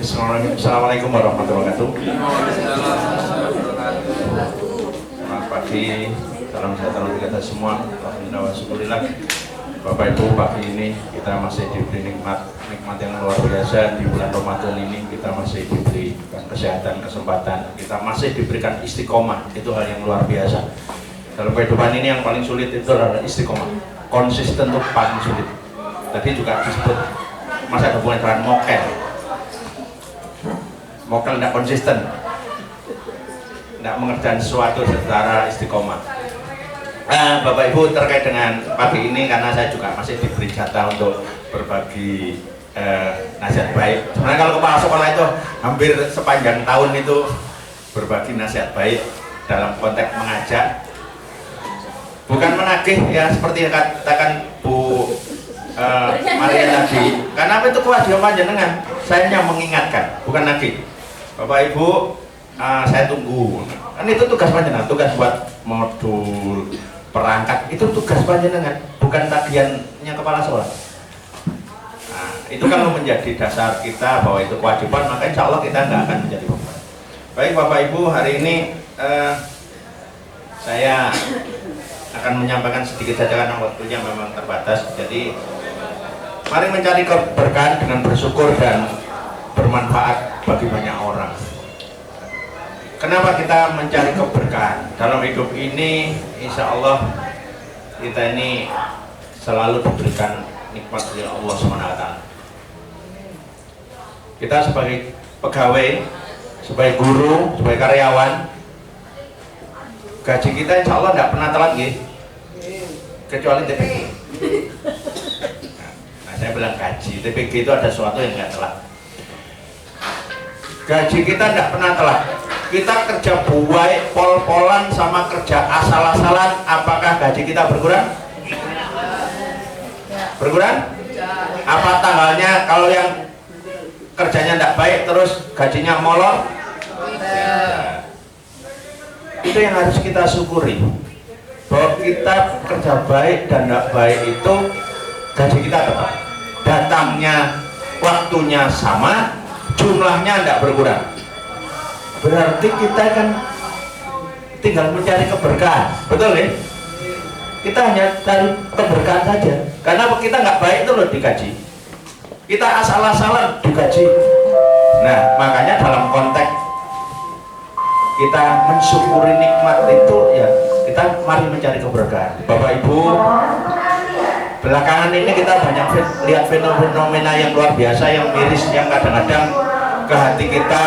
Bismillahirrahmanirrahim. Assalamualaikum warahmatullahi wabarakatuh. Selamat pagi, salam sejahtera untuk kita semua. Alhamdulillah wa syukurillah. Bapak Ibu, pagi ini kita masih diberi nikmat yang luar biasa. Di bulan Ramadan ini kita masih diberikan kesehatan, kesempatan, kita masih diberikan istiqomah. Itu hal yang luar biasa. Dalam kehidupan ini yang paling sulit itu adalah istiqomah. Konsisten itu paling sulit. Tadi juga disebut masa hubungan dengan mokel tidak konsisten, tidak mengerjakan sesuatu secara istiqomah. Bapak Ibu, terkait dengan pagi ini, karena saya juga masih diberi jatah untuk berbagi nasihat baik. Sebenarnya kalau kepala sekolah itu hampir sepanjang tahun itu berbagi nasihat baik dalam konteks mengajak, bukan menagih ya, seperti yang katakan Bu Maria tadi. Karena apa, itu kewajiban panjenengan, saya hanya mengingatkan, bukan nagih. Bapak Ibu, saya tunggu. Kan itu tugas panjenengan, tugas buat modul perangkat, itu tugas panjenengan, bukan tagihannya kepala sekolah. Nah, itu kalau menjadi dasar kita bahwa itu kewajiban, maka insya Allah kita nggak akan menjadi beban. Baik Bapak Ibu, hari ini saya akan menyampaikan sedikit saja karena waktunya memang terbatas. Jadi mari mencari keberkahan dengan bersyukur dan bermanfaat bagi banyak orang. Kenapa kita mencari keberkahan? Dalam hidup ini insya Allah kita ini selalu diberikan nikmat dari Allah SWT. Kita sebagai pegawai, sebagai guru, sebagai karyawan, gaji kita insya Allah tidak pernah telat gitu, kecuali TPG. Nah, saya bilang gaji, TPG itu ada sesuatu yang nggak telat. Gaji kita tidak pernah telat. Kita kerja buai, pol-polan, sama kerja asal-asalan, apakah gaji kita berkurang? Berkurang? Apa tanggalnya kalau yang kerjanya tidak baik terus gajinya molor? Itu yang harus kita syukuri, bahwa kita kerja baik dan tidak baik itu gaji kita tetap, datangnya waktunya sama, jumlahnya tidak berkurang. Berarti kita kan tinggal mencari keberkahan, betul ya? Kita hanya cari keberkahan saja, karena kita nggak baik itu loh digaji, kita asal-asalan digaji. Nah, makanya dalam konteks kita mensyukuri nikmat itu ya, kita mari mencari keberkahan. Bapak Ibu, belakangan ini kita banyak lihat fenomena yang luar biasa, yang miris, yang kadang-kadang ke hati kita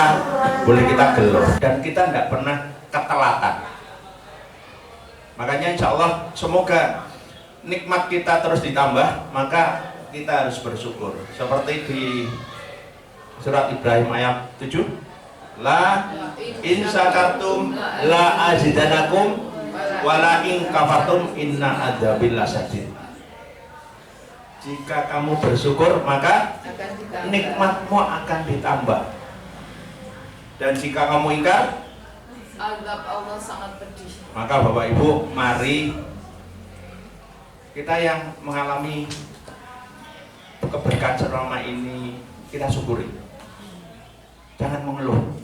boleh kita geluh, dan kita tidak pernah ketelatan. Makanya insya Allah semoga nikmat kita terus ditambah, maka kita harus bersyukur. Seperti di surat Ibrahim ayat 7, la in syakartum la azidanakum wala in kafartum inna adzabil lasyadid. Jika kamu bersyukur maka nikmatmu akan ditambah, dan jika kamu ingkar azab Allah sangat pedih. Maka Bapak Ibu, mari kita yang mengalami keberkahan selama ini kita syukuri, jangan mengeluh.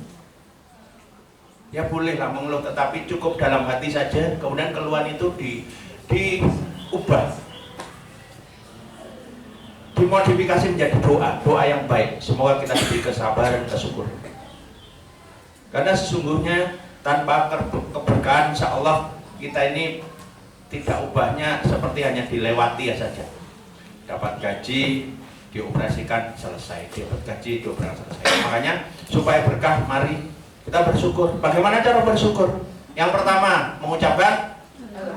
Ya bolehlah mengeluh, tetapi cukup dalam hati saja, kemudian keluhan itu diubah, dimodifikasi menjadi doa yang baik. Semoga kita diberi kesabaran, kesyukuran. Karena sesungguhnya tanpa keberkahan insya Allah kita ini tidak ubahnya seperti hanya dilewati ya saja. Dapat gaji, dioperasikan, selesai. Dapat gaji, dioperasikan, selesai. Makanya supaya berkah, mari kita bersyukur. Bagaimana cara bersyukur? Yang pertama, mengucapkan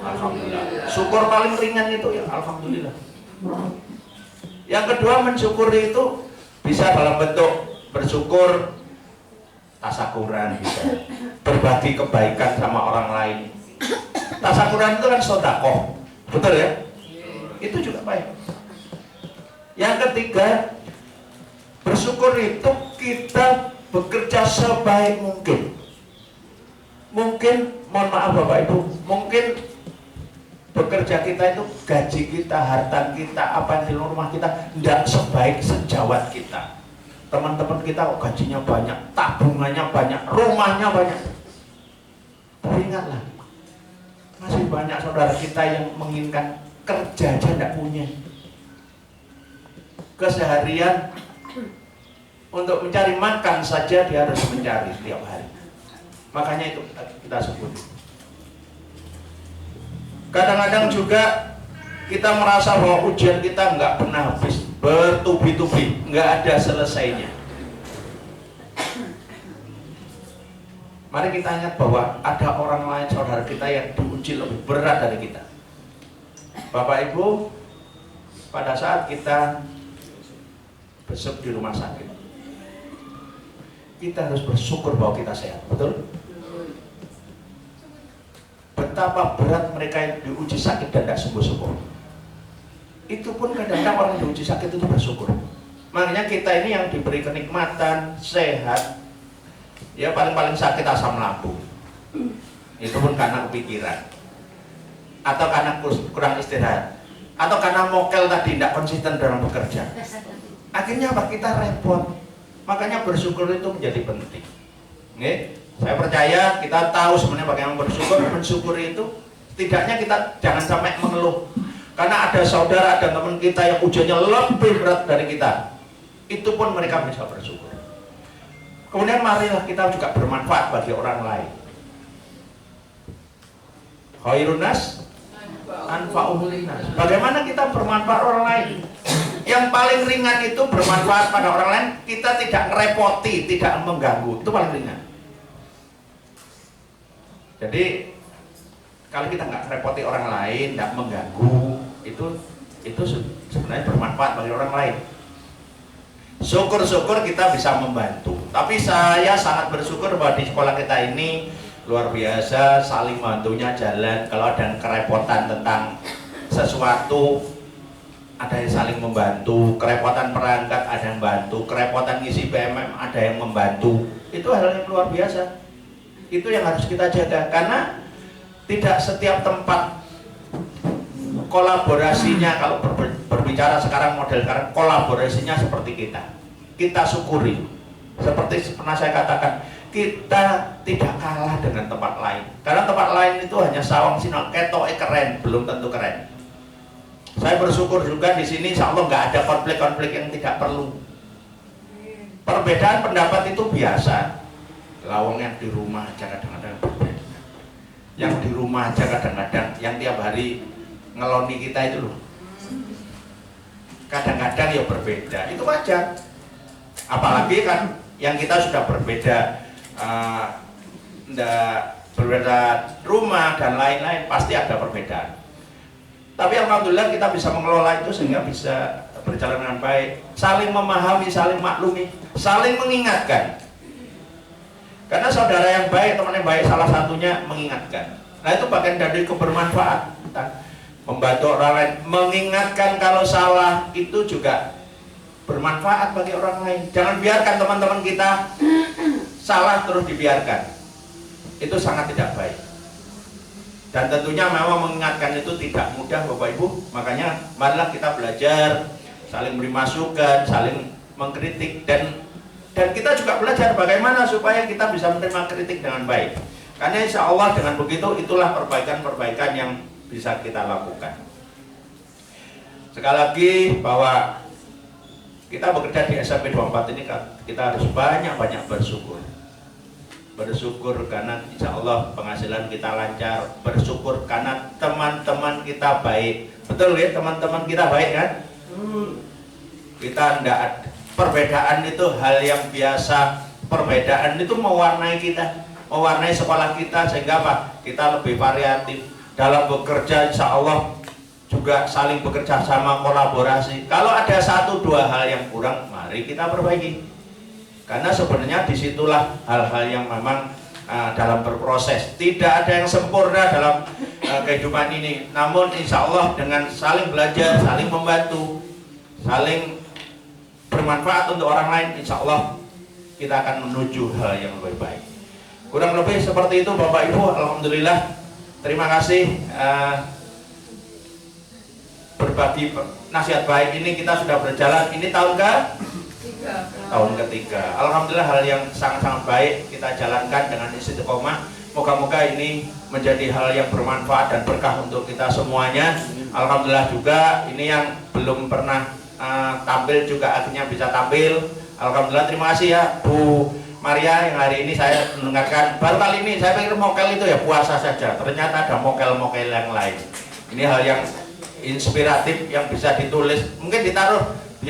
Alhamdulillah. Syukur paling ringan itu ya Alhamdulillah. Yang kedua, mensyukuri itu bisa dalam bentuk bersyukur, tasakuran, bisa berbagi kebaikan sama orang lain. Tasakuran itu kan sedekah, betul ya? Itu juga baik. Yang ketiga, bersyukur itu kita bekerja sebaik mungkin. Mungkin, mohon maaf Bapak Ibu, mungkin bekerja kita itu, gaji kita, harta kita, apa yang di rumah kita tidak sebaik sejawat kita. teman-teman kita kok gajinya banyak, tabungannya banyak, rumahnya banyak. Tapi ingatlah, masih banyak saudara kita yang menginginkan kerja aja tidak punya. Keseharian untuk mencari makan saja dia harus mencari setiap hari. Makanya itu kita sebut. Kadang-kadang juga kita merasa bahwa ujian kita nggak pernah habis, bertubi-tubi, nggak ada selesainya. Mari kita ingat bahwa ada orang lain saudara kita yang diuji lebih berat dari kita. Bapak Ibu, pada saat kita besok di rumah sakit, kita harus bersyukur bahwa kita sehat, betul? Betapa berat mereka yang diuji sakit dan tidak sembuh-sembuh. Itu pun kadang-kadang orang yang diuji sakit itu bersyukur. Makanya kita ini yang diberi kenikmatan, sehat, ya paling-paling sakit asam lambung. Itu pun karena kepikiran, atau karena kurang istirahat, atau karena mokel tadi tidak konsisten dalam bekerja. Akhirnya apa? Kita repot. Makanya bersyukur itu menjadi penting. Oke? Saya percaya kita tahu sebenarnya bagaimana bersyukur. Mensyukuri itu setidaknya kita jangan sampai mengeluh. Karena ada saudara, ada teman kita yang ujiannya lebih berat dari kita. Itu pun mereka bisa bersyukur. Kemudian marilah kita juga bermanfaat bagi orang lain. Khairun nas anfa'uhum linnas. Bagaimana kita bermanfaat orang lain? Yang paling ringan itu bermanfaat pada orang lain, kita tidak ngerepoti, tidak mengganggu. Itu paling ringan. Jadi kalau kita nggak repoti orang lain, nggak mengganggu, itu sebenarnya bermanfaat bagi orang lain. Syukur-syukur kita bisa membantu. Tapi saya sangat bersyukur bahwa di sekolah kita ini luar biasa, saling bantunya jalan. Kalau ada yang kerepotan tentang sesuatu, ada yang saling membantu. Kerepotan perangkat, ada yang bantu. Kerepotan ngisi PMM, ada yang membantu. Itu hal yang luar biasa. Itu yang harus kita jaga, karena tidak setiap tempat kolaborasinya, kalau berbicara sekarang model sekarang, kolaborasinya seperti kita syukuri. Seperti pernah saya katakan, kita tidak kalah dengan tempat lain, karena tempat lain itu hanya sawang sinau ketoke keren, belum tentu keren. Saya bersyukur juga di sini insya Allah nggak ada konflik-konflik yang tidak perlu. Perbedaan pendapat itu biasa. Lawang yang di rumah aja kadang-kadang berbeda. Yang di rumah aja kadang-kadang, yang tiap hari ngeloni kita itu loh, kadang-kadang ya berbeda. Itu wajar. Apalagi kan yang kita sudah berbeda, berbeda rumah dan lain-lain, pasti ada perbedaan. Tapi alhamdulillah kita bisa mengelola itu sehingga bisa berjalan dengan baik. Saling memahami, saling maklumi, saling mengingatkan. Karena saudara yang baik, teman yang baik, salah satunya mengingatkan. Nah itu bagian dari kebermanfaatan. Membantu orang lain, mengingatkan kalau salah, itu juga bermanfaat bagi orang lain. Jangan biarkan teman-teman kita salah terus dibiarkan. Itu sangat tidak baik. Dan tentunya memang mengingatkan itu tidak mudah Bapak Ibu. Makanya marilah kita belajar, saling beri masukan, saling mengkritik, dan kita juga belajar bagaimana supaya kita bisa menerima kritik dengan baik. Karena insya Allah dengan begitu, itulah perbaikan-perbaikan yang bisa kita lakukan. Sekali lagi bahwa kita bekerja di SMP 24 ini, kita harus banyak-banyak bersyukur. Bersyukur karena insya Allah penghasilan kita lancar. Bersyukur karena teman-teman kita baik. Betul ya, teman-teman kita baik kan? Kita tidak ada. Perbedaan itu hal yang biasa. Perbedaan itu mewarnai kita, mewarnai sekolah kita, sehingga apa? Kita lebih variatif dalam bekerja. Insya Allah juga saling bekerja sama, kolaborasi. Kalau ada satu dua hal yang kurang, mari kita perbaiki. Karena sebenarnya disitulah hal-hal yang memang dalam berproses. Tidak ada yang sempurna dalam kehidupan ini. Namun insya Allah dengan saling belajar, saling membantu, saling bermanfaat untuk orang lain, insya Allah kita akan menuju hal yang lebih baik. Kurang lebih seperti itu Bapak Ibu. Alhamdulillah. Terima kasih berbagi nasihat baik ini. Kita sudah berjalan, ini tahun ke 13. tahun ketiga. Alhamdulillah hal yang sangat-sangat baik kita jalankan dengan istiqomah. Moga-moga ini menjadi hal yang bermanfaat dan berkah untuk kita semuanya. Alhamdulillah juga ini yang belum pernah tampil juga akhirnya bisa tampil. Alhamdulillah, terima kasih ya Bu Maria yang hari ini saya mendengarkan. Baru kali ini saya pikir mokel itu ya puasa saja, ternyata ada mokel-mokel yang lain. Ini hal yang inspiratif yang bisa ditulis, mungkin ditaruh di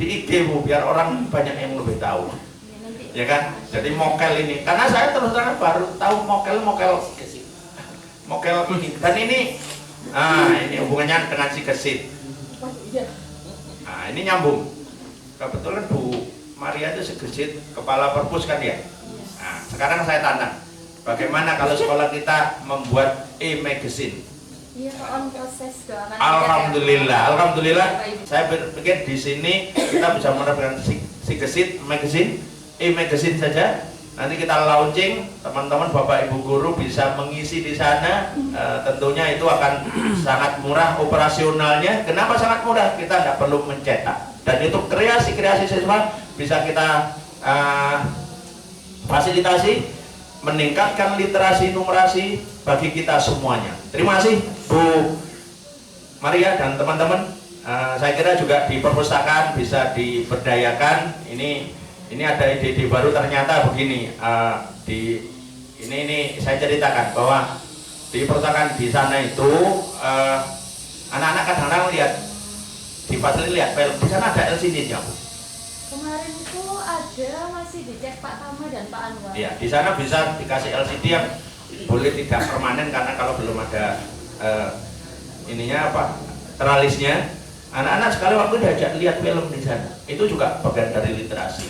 di IG Bu, biar orang banyak yang lebih tahu. Ya kan, jadi mokel ini, karena saya terus terang baru tahu mokel ini, dan ini hubungannya dengan si gesit. Nah ini nyambung, kebetulan Bu Maria itu si gesit kepala perpus kan ya. Nah sekarang saya tanya, bagaimana kalau sekolah kita membuat e-magazine? Iya, on proses doakan. Alhamdulillah. Saya pikir di sini kita bisa menerbitkan si gesit magazine, e-magazine saja. Nanti kita launching, teman-teman Bapak Ibu guru bisa mengisi di sana. Tentunya itu akan sangat murah operasionalnya. Kenapa sangat murah? Kita tidak perlu mencetak. Dan itu kreasi-kreasi siswa bisa kita fasilitasi, meningkatkan literasi numerasi bagi kita semuanya. Terima kasih Bu Maria dan teman-teman. Saya kira juga di perpustakaan bisa diberdayakan. Ini ada ide-ide baru ternyata begini. Ini saya ceritakan bahwa di perpustakaan di sana itu anak-anak kadang-kadang lihat di fasilitas lihat film di sana ada LCD-nya Bu. Kemarin itu ada, masih dicek Pak Tama dan Pak Anwar. Ya, di sana bisa dikasih LCD yang boleh tidak permanen karena kalau belum ada teralisnya. Anak-anak sekali waktu diajak lihat film di sana. Itu juga bagian dari literasi.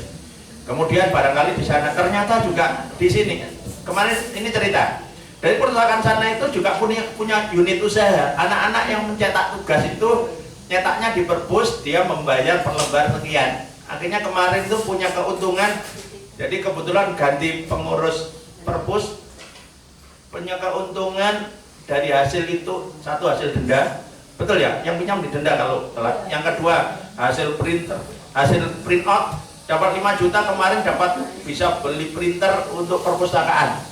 Kemudian barangkali di sana ternyata juga di sini. Kemarin ini cerita. Dari perpustakaan sana itu juga punya unit usaha. Anak-anak yang mencetak tugas itu nyetaknya di perpus, dia membayar per lembar sekian. Akhirnya kemarin itu punya keuntungan. Jadi kebetulan ganti pengurus perpus, punya keuntungan dari hasil itu, satu hasil denda, betul ya, yang pinjam didenda kalau telat. Yang kedua hasil print out dapat 5 juta, kemarin dapat bisa beli printer untuk perpustakaan.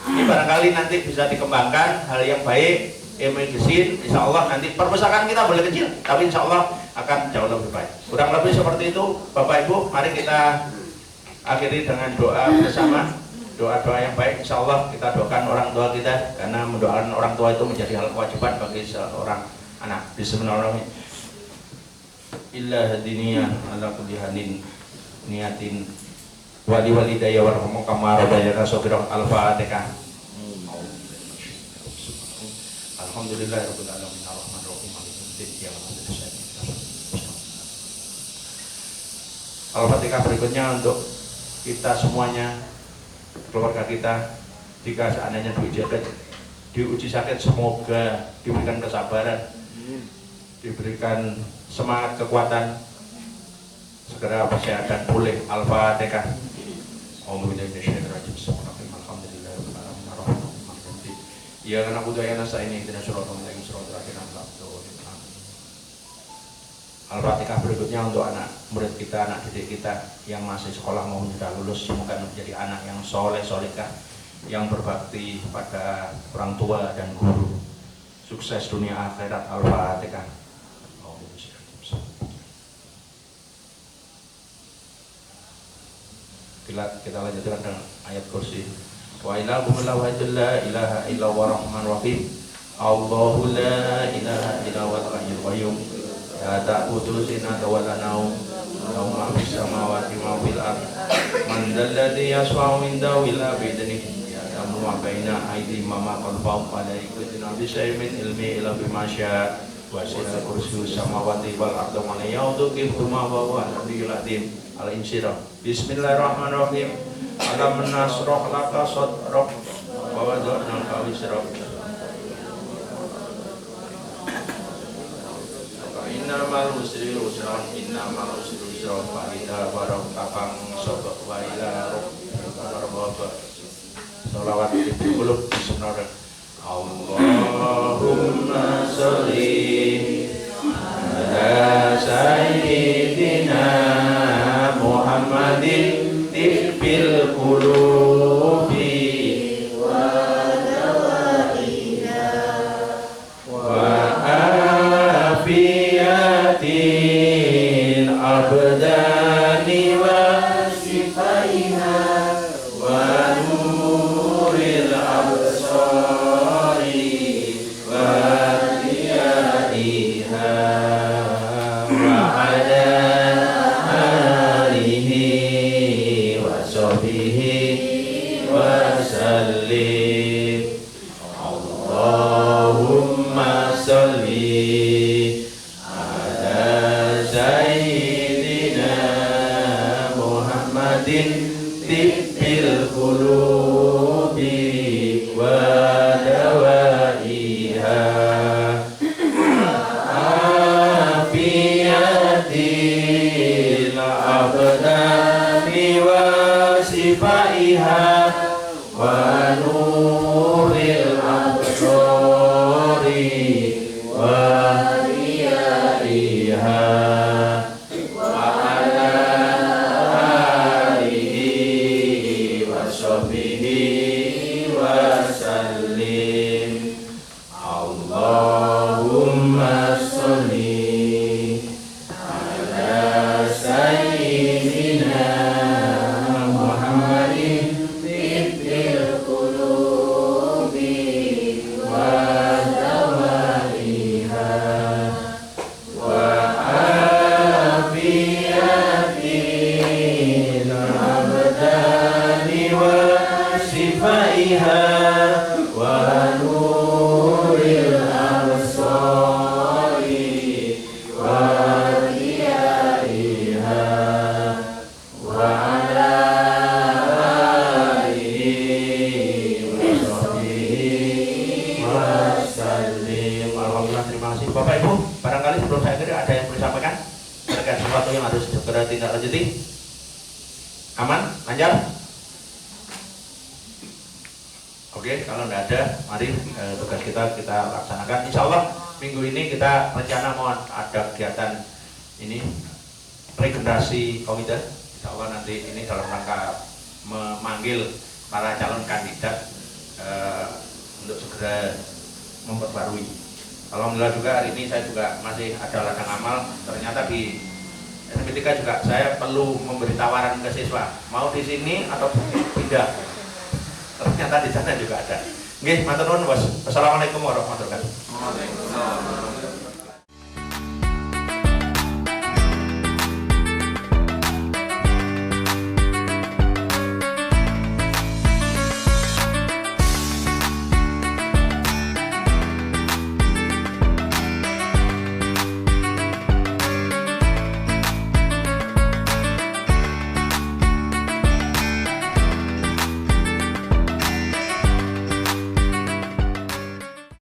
Ini barangkali nanti bisa dikembangkan hal yang baik. E-magazine, insya Allah nanti perpustakaan kita boleh kecil, tapi insya Allah akan jauh lebih baik. Kurang lebih seperti itu, Bapak Ibu. Mari kita akhiri dengan doa bersama, doa-doa yang baik. Insya Allah kita doakan orang tua kita, karena mendoakan orang tua itu menjadi hal kewajiban bagi seorang anak. Bismillahirrahmanirrahim. Illa hadiniyah ala kulli hadin niatin wali walidayya warhamu kama rabbayana shaghira. Al-Fatihah. Alhamdulillahirabbil alamin arrahmanir rahim maliki yaumiddin. Al-Fatihah berikutnya untuk kita semuanya, keluarga kita, jika seandainya diuji sakit, semoga diberikan kesabaran, diberikan semangat, kekuatan, segera sehat dan pulih. Al-Fatihah. Ya karena budaya nasa ini tidak surat lagi surat terakhir Al-Fatihah berikutnya untuk anak murid kita, anak didik kita yang masih sekolah mau sudah lulus, semoga menjadi anak yang soleh solehah, yang berbakti pada orang tua dan guru, sukses dunia akhirat. Al-Fatihah. Kita lanjutkan dengan ayat kursi. Wa ilahukum la ilaha illa huwa rahmanur rahim. Allahu la ilaha illa huwal hayyul qayyum. La ta'khudhuhu sinatun wa la nawm. Lahu ma fis samawati wa fil ardh. Man dzal ladzi yashfa'u 'indahu illa bi idhnihi. Ya'lamu ma baina aydihim wa ma khalfahum wa la yuhituna bi shay'in min ilmihi illa bima syaa. Wasi'a kursiyyuhu samawati wal ardh wa la ya'uduhu hifdhuhuma wa huwa al-'aliyyul 'azim. Al-Insyirah. Bismillahirrahmanirrahim. Alam nasrah laka sadrak wa wada'na anka wizrak. Innamal usri yusran, innamal usri yusran, fa idza faragta fansab wa ila rabbika farghab. Shalawat di qulub. Bismillahirrahmanirrahim. Allahumma sholli ala sayyidina Muhammad sallim. Allahumma sholli ala sayyidina Muhammadin tibbil qulubi wa dawaiha afiyatil abdani wa sifaiha wa nuril absari wa riyaiha wa ala alihi wa sahbihi wa sallim. Allahumma sholli ala sayyidina Muhammadin tibbil qulubi wa dawaiha wa afiyatil abdani wa sifaiha wa nuril absari wa riyaiha wa ala alihi wa sahbihi wa sallim. Alhamdulillah, terima kasih Bapak Ibu. Barangkali sebelum saya akhiri ada yang perlu disampaikan terkait sesuatu yang harus segera tindak lanjuti. Aman? Lancar? Oke, kalau tidak ada, mari tugas kita laksanakan. Insya Allah minggu ini kita rencana mau ada kegiatan ini regenerasi komite. Insya Allah nanti ini dalam rangka memanggil para calon kandidat untuk segera memperbarui. Alhamdulillah juga hari ini saya juga masih ada ladang amal. Ternyata di SMPTK juga saya perlu memberi tawaran ke siswa, mau di sini atau pindah. Ternyata di sana juga ada. Nggih, matur nuwun, Bos. Wassalamualaikum warahmatullahi wabarakatuh.